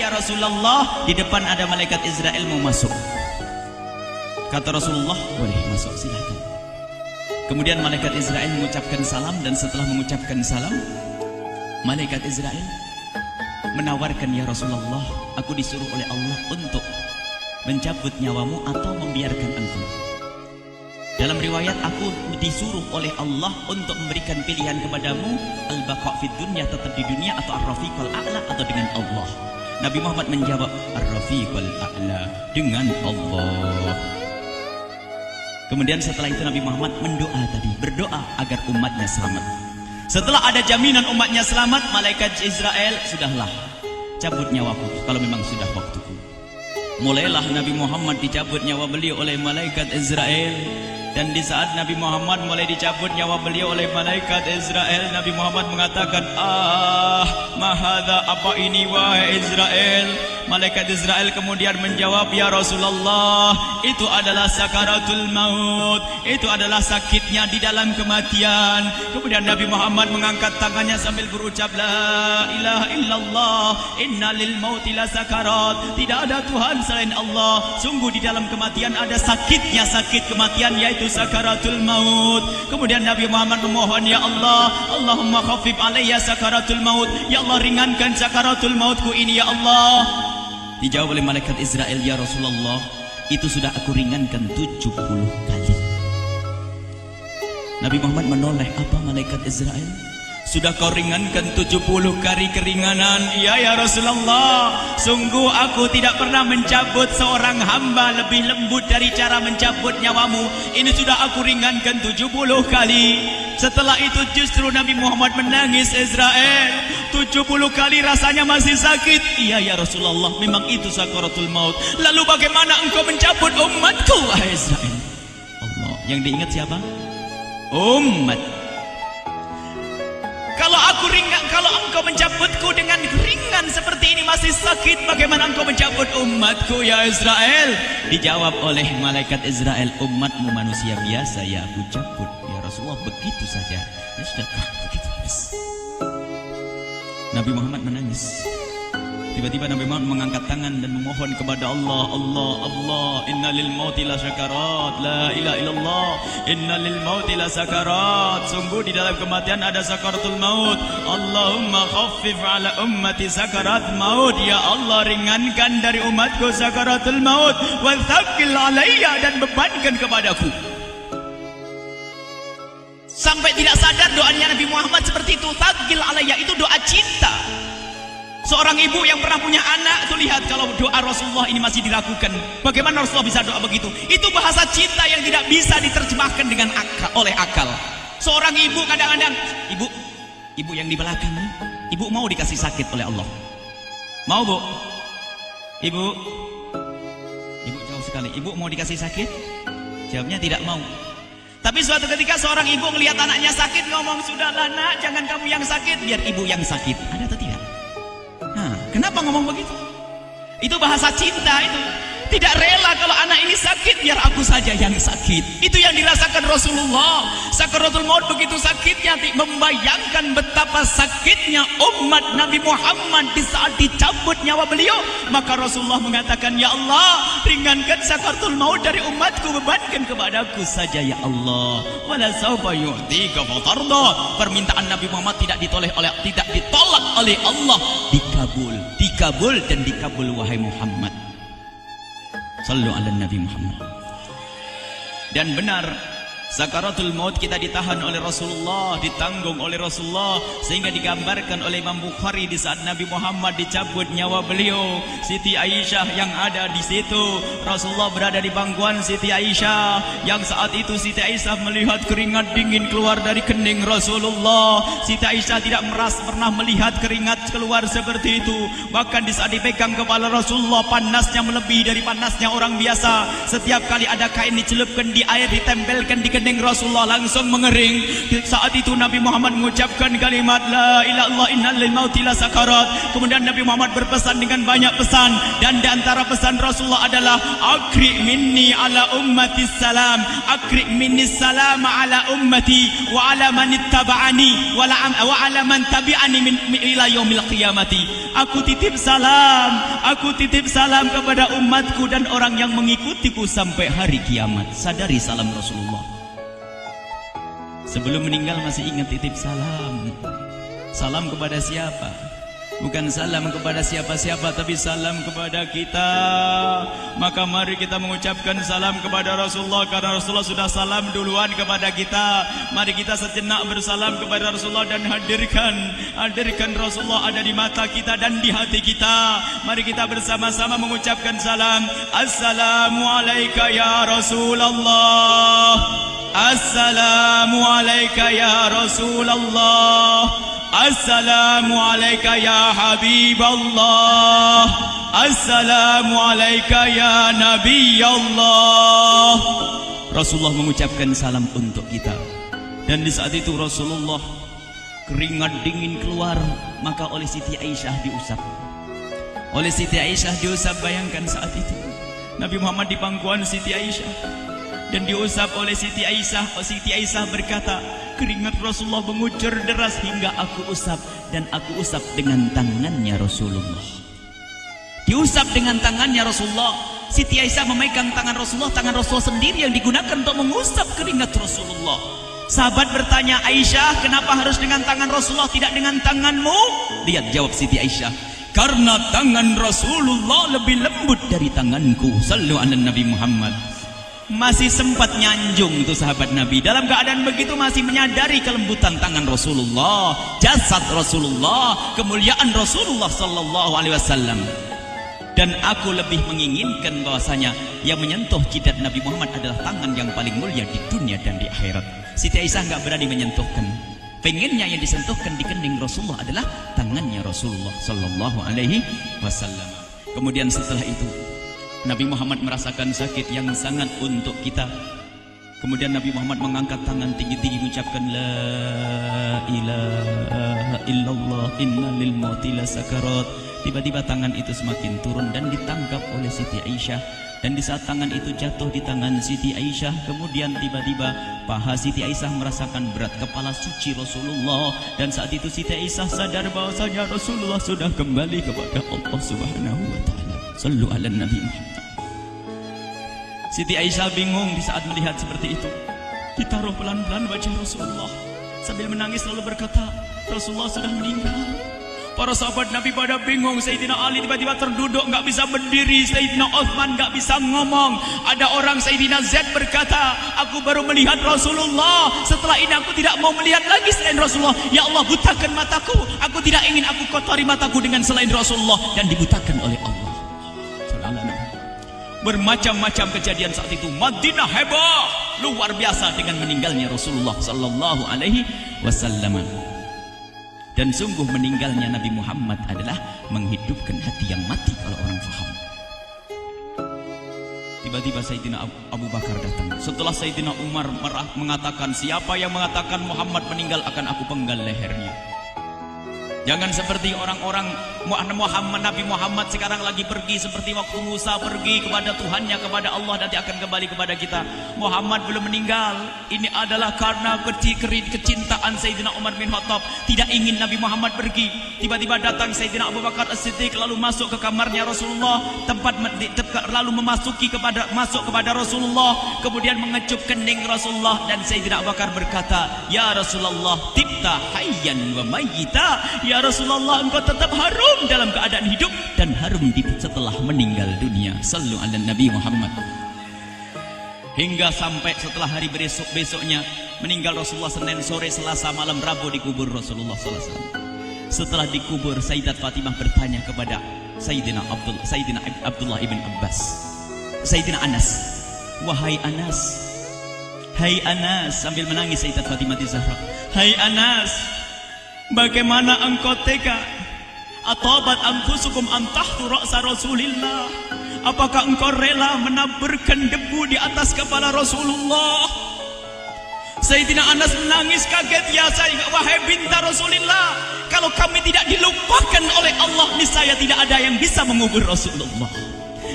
Ya Rasulullah, di depan ada malaikat Israel mau masuk. Kata Rasulullah, boleh masuk, silakan. Kemudian malaikat Israel mengucapkan salam, dan setelah mengucapkan salam, malaikat Israel menawarkan, ya Rasulullah, aku disuruh oleh Allah untuk mencabut nyawamu atau membiarkan engkau. Dalam riwayat, aku disuruh oleh Allah untuk memberikan pilihan kepadamu, al-baqa' fid dunya, tetap di dunia, atau ar-rafiqul a'la, atau dengan Allah. Nabi Muhammad menjawab, ar-rafiqul a'la, dengan Allah. Kemudian setelah itu Nabi Muhammad berdoa agar umatnya selamat. Setelah ada jaminan umatnya selamat, malaikat Israel, sudahlah, cabut nyawaku kalau memang sudah waktuku. Mulailah Nabi Muhammad dicabut nyawa beliau oleh malaikat Israel. Dan di saat Nabi Muhammad mulai dicabut nyawa beliau oleh malaikat Israel, Nabi Muhammad mengatakan, mahadha, apa ini wahai Israel? Malaikat Israel kemudian menjawab, ya Rasulullah, itu adalah sakaratul maut, itu adalah sakitnya di dalam kematian. Kemudian Nabi Muhammad mengangkat tangannya sambil berucap, la ilaha illallah, inna lil mauti la sakarat, tidak ada Tuhan selain Allah, sungguh di dalam kematian ada sakitnya, sakit kematian, yaitu sakaratul maut. Kemudian Nabi Muhammad memohon, ya Allah, Allahumma khafif alayya sakaratul maut, ya Allah, ringankan sakaratul mautku ini, ya Allah. Dijawab oleh malaikat Israel, ya Rasulullah, itu sudah aku ringankan 70 kali. Nabi Muhammad menoleh, apa malaikat Israel? Sudah kau ringankan 70 kali keringanan? Iya ya Rasulullah, sungguh aku tidak pernah mencabut seorang hamba lebih lembut dari cara mencabut nyawamu. Ini sudah aku ringankan 70 kali. Setelah itu justru Nabi Muhammad menangis, Israel, 70 kali rasanya masih sakit. Iya ya Rasulullah, memang itu sakaratul maut. Lalu bagaimana engkau mencabut umatku, wahai Israel? Allah, yang diingat siapa? Umat. Kalau engkau mencabutku dengan ringan seperti ini masih sakit, bagaimana engkau mencabut umatku, ya Israel? Dijawab oleh malaikat Israel, umatmu manusia biasa, ya aku cabut. Ya Rasulullah, begitu saja. Ya sudah, begitu. Nabi Muhammad menangis. Tiba-tiba Nabi Muhammad mengangkat tangan dan memohon kepada Allah, Allah, Allah, inna lil mauti la sakarat, la ilaha illallah, inna lil mauti la sakarat, sungguh di dalam kematian ada sakaratul maut. Allahumma khaffif ala ummati sakarat maut, ya Allah, ringankan dari umatku sakaratul maut, wa thaqqil alayya, dan bebankan kepadaku. Sampai tidak sadar doanya Nabi Muhammad seperti itu, thaqqil alayya, itu doa cinta. Seorang ibu yang pernah punya anak, tuh lihat kalau doa Rasulullah ini masih dilakukan. Bagaimana Rasulullah bisa doa begitu? Itu bahasa cinta yang tidak bisa diterjemahkan dengan oleh akal. Seorang ibu kadang-kadang, ibu yang di belakang, ibu mau dikasih sakit oleh Allah? Mau, Bu? Ibu jauh sekali. Ibu mau dikasih sakit? Jawabnya tidak mau. Tapi suatu ketika seorang ibu melihat anaknya sakit, ngomong, sudahlah nak, jangan kamu yang sakit, biar ibu yang sakit. Ada atau tidak? Kenapa ngomong begitu? Itu bahasa cinta itu. Tidak rela kalau anak ini sakit, biar aku saja yang sakit. Itu yang dirasakan Rasulullah. Sakaratul maut begitu sakitnya, membayangkan betapa sakitnya umat Nabi Muhammad di saat dicabut nyawa beliau. Maka Rasulullah mengatakan, ya Allah, ringankan sakaratul maut dari umatku, bebankan kepadaku saja, ya Allah. Wala sawfa yu'tika fatarda. Permintaan Nabi Muhammad tidak ditolak oleh Allah, dikabul dan dikabul, wahai Muhammad. Sallu ala Nabi Muhammad. Dan benar, sakaratul maut kita ditahan oleh Rasulullah, ditanggung oleh Rasulullah, sehingga digambarkan oleh Imam Bukhari di saat Nabi Muhammad dicabut nyawa beliau, Siti Aisyah yang ada di situ. Rasulullah berada di pangkuan Siti Aisyah, yang saat itu Siti Aisyah melihat keringat dingin keluar dari kening Rasulullah. Siti Aisyah tidak pernah melihat keringat keluar seperti itu. Bahkan di saat dipegang kepala Rasulullah, panasnya melebihi dari panasnya orang biasa. Setiap kali ada kain dicelupkan di air, ditempelkan di kening Rasulullah langsung mengering. Saat itu Nabi Muhammad mengucapkan kalimat la ilaha illallah innal lil mauti lasakarat. Kemudian Nabi Muhammad berpesan dengan banyak pesan, dan di antara pesan Rasulullah adalah akri minni ala ummati salam, akri minni salam ala ummati wa ala man ittaba'ani wa ala man tabi'ani min ila yaumil qiyamati. Aku titip salam kepada umatku dan orang yang mengikutiku sampai hari kiamat. Sadari salam Rasulullah. Sebelum meninggal masih ingat titip salam. Salam kepada siapa? Bukan salam kepada siapa-siapa, tapi salam kepada kita. Maka mari kita mengucapkan salam kepada Rasulullah, karena Rasulullah sudah salam duluan kepada kita. Mari kita sejenak bersalam kepada Rasulullah dan hadirkan Rasulullah ada di mata kita dan di hati kita. Mari kita bersama-sama mengucapkan salam. Assalamualaikum ya Rasulullah. Assalamualaikum ya Rasulullah. Assalamualaikum ya Habiballah. Assalamualaikum ya Nabi Allah. Rasulullah mengucapkan salam untuk kita. Dan di saat itu Rasulullah keringat dingin keluar, maka oleh Siti Aisyah diusap. Oleh Siti Aisyah diusap, bayangkan saat itu Nabi Muhammad di pangkuan Siti Aisyah dan diusap oleh Siti Aisyah. Siti Aisyah berkata, keringat Rasulullah mengucur deras hingga aku usap, dan aku usap dengan tangannya Rasulullah. Diusap dengan tangannya Rasulullah. Siti Aisyah memegang tangan Rasulullah sendiri yang digunakan untuk mengusap keringat Rasulullah. Sahabat bertanya, Aisyah, kenapa harus dengan tangan Rasulullah tidak dengan tanganmu? Lihat jawab Siti Aisyah, karena tangan Rasulullah lebih lembut dari tanganku. Sallu ala Nabi Muhammad. Masih sempat nyanjung itu sahabat Nabi. Dalam keadaan begitu masih menyadari kelembutan tangan Rasulullah, jasad Rasulullah, kemuliaan Rasulullah sallallahu alaihi wasallam. Dan aku lebih menginginkan bahwasanya yang menyentuh jidat Nabi Muhammad adalah tangan yang paling mulia di dunia dan di akhirat. Siti Aisyah enggak berani menyentuhkan. Pengennya yang disentuhkan di kening Rasulullah adalah tangannya Rasulullah sallallahu alaihi wasallam. Kemudian setelah itu Nabi Muhammad merasakan sakit yang sangat untuk kita. Kemudian Nabi Muhammad mengangkat tangan tinggi-tinggi mengucapkan la ilaha illallah innalil mauti lasakarat. Tiba-tiba tangan itu semakin turun dan ditangkap oleh Siti Aisyah. Dan di saat tangan itu jatuh di tangan Siti Aisyah, kemudian tiba-tiba paha Siti Aisyah merasakan berat kepala suci Rasulullah. Dan saat itu Siti Aisyah sadar bahwasanya Rasulullah sudah kembali kepada Allah Subhanahu wa taala. Sallu ala Nabi Muhammad. Siti Aisyah bingung di saat melihat seperti itu. Ditaruh pelan-pelan wajah Rasulullah sambil menangis lalu berkata, Rasulullah sudah meninggal. Para sahabat Nabi pada bingung. Sayyidina Ali tiba-tiba terduduk, nggak bisa berdiri. Sayyidina Utsman nggak bisa ngomong. Ada orang Sayyidina Zaid berkata, aku baru melihat Rasulullah. Setelah ini aku tidak mau melihat lagi selain Rasulullah. Ya Allah, butakan mataku. Aku tidak ingin aku kotori mataku dengan selain Rasulullah. Dan dibutakan oleh Allah. Bermacam-macam kejadian saat itu. Madinah heboh luar biasa dengan meninggalnya Rasulullah sallallahu alaihi wasallam. Dan sungguh meninggalnya Nabi Muhammad adalah menghidupkan hati yang mati kalau orang faham. Tiba-tiba Sayyidina Abu Bakar datang. Setelah Sayyidina Umar mengatakan, siapa yang mengatakan Muhammad meninggal akan aku penggal lehernya. Jangan seperti orang-orang Nabi Muhammad sekarang lagi pergi seperti waktu Musa pergi kepada Tuhannya, kepada Allah, nanti akan kembali kepada kita. Muhammad belum meninggal. Ini adalah karena kecintaan Sayyidina Umar bin Khattab, tidak ingin Nabi Muhammad pergi. Tiba-tiba datang Sayyidina Abu Bakar As-Siddiq lalu masuk ke kamarnya Rasulullah, lalu masuk kepada Rasulullah, kemudian mengecup kening Rasulullah. Dan Sayyidina Abu Bakar berkata, ya Rasulullah, tibta hayyan wa mayyita. Ya Rasulullah, engkau tetap harum dalam keadaan hidup dan harum setelah meninggal dunia. Sallu ala Nabi Muhammad. Hingga sampai setelah hari besoknya meninggal Rasulullah Senin sore, Selasa malam, Rabu dikubur Rasulullah sallallahu alaihi wasallam. Setelah dikubur, Sayyidat Fatimah bertanya kepada Sayyidina Abdullah ibn Abbas, Sayyidina Anas, wahai Anas, hai Anas, sambil menangis Sayyidat Fatimah Zahra, hai Anas, bagaimana engkau tega? Atabat anfusukum an tahtu ra'sa Rasulillah. Apakah engkau rela menaburkan debu di atas kepala Rasulullah? Sayyidina Anas menangis kaget, ya wahai binta Rasulullah, kalau kami tidak dilupakan oleh Allah, niscaya tidak ada yang bisa mengubur Rasulullah.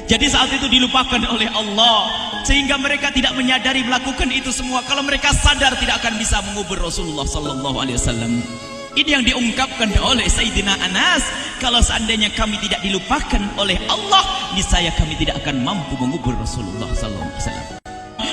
Jadi saat itu dilupakan oleh Allah, sehingga mereka tidak menyadari melakukan itu semua. Kalau mereka sadar, tidak akan bisa mengubur Rasulullah sallallahu alaihi wasallam. Ini yang diungkapkan oleh Sayyidina Anas. Kalau seandainya kami tidak dilupakan oleh Allah, niscaya kami tidak akan mampu mengubur Rasulullah sallallahu alaihi wasallam.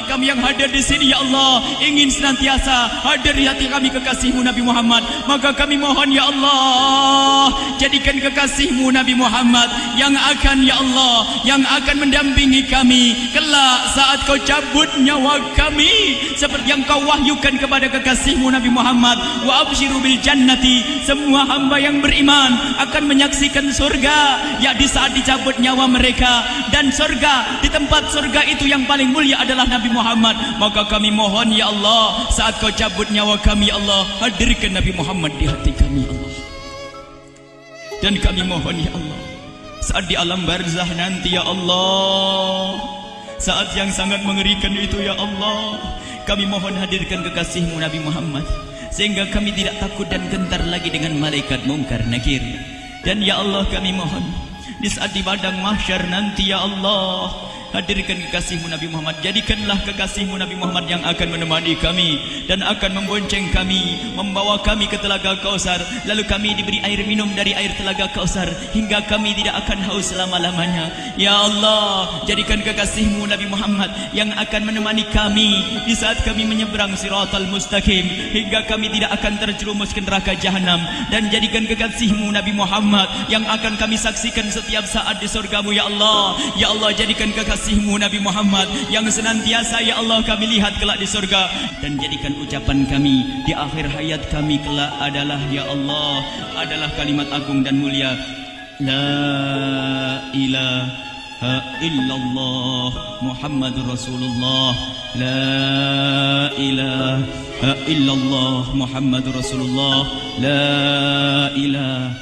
Kami yang hadir di sini, ya Allah, ingin senantiasa hadir di hati kami kekasih-Mu Nabi Muhammad. Maka kami mohon, ya Allah, jadikan kekasih-Mu Nabi Muhammad yang akan, ya Allah, yang akan mendampingi kami kelak saat Kau cabut nyawa kami, seperti yang Kau wahyukan kepada kekasih-Mu Nabi Muhammad. Wa absyiru bil jannati, semua hamba yang beriman akan menyaksikan surga, ya di saat dicabut nyawa mereka. Dan surga, di tempat surga itu yang paling mulia adalah Nabi Muhammad. Maka kami mohon, ya Allah, saat Kau cabut nyawa kami, ya Allah, hadirkan Nabi Muhammad di hati kami, ya Allah. Dan kami mohon, ya Allah, saat di alam barzah nanti, ya Allah, saat yang sangat mengerikan itu, ya Allah, kami mohon hadirkan kekasih-Mu Nabi Muhammad, sehingga kami tidak takut dan gentar lagi dengan malaikat mungkar nakir. Dan ya Allah, kami mohon di saat di padang mahsyar nanti, ya Allah, hadirkan kekasih-Mu Nabi Muhammad. Jadikanlah kekasih-Mu Nabi Muhammad yang akan menemani kami dan akan membonceng kami, membawa kami ke telaga Kausar. Lalu kami diberi air minum dari air telaga Kausar hingga kami tidak akan haus selama-lamanya. Ya Allah, jadikan kekasih-Mu Nabi Muhammad yang akan menemani kami di saat kami menyeberang Siratal Mustaqim hingga kami tidak akan terjerumus ke neraka Jahanam. Dan jadikan kekasih-Mu Nabi Muhammad yang akan kami saksikan setiap saat di surga-Mu, ya Allah. Ya Allah, jadikan kekasih-Mu Nabi Muhammad yang senantiasa, ya Allah, kami lihat kelak di surga. Dan jadikan ucapan kami di akhir hayat kami kelak adalah, ya Allah, adalah kalimat agung dan mulia, La ilaha illallah Muhammadur Rasulullah. La ilaha illallah Muhammadur Rasulullah. La ilaha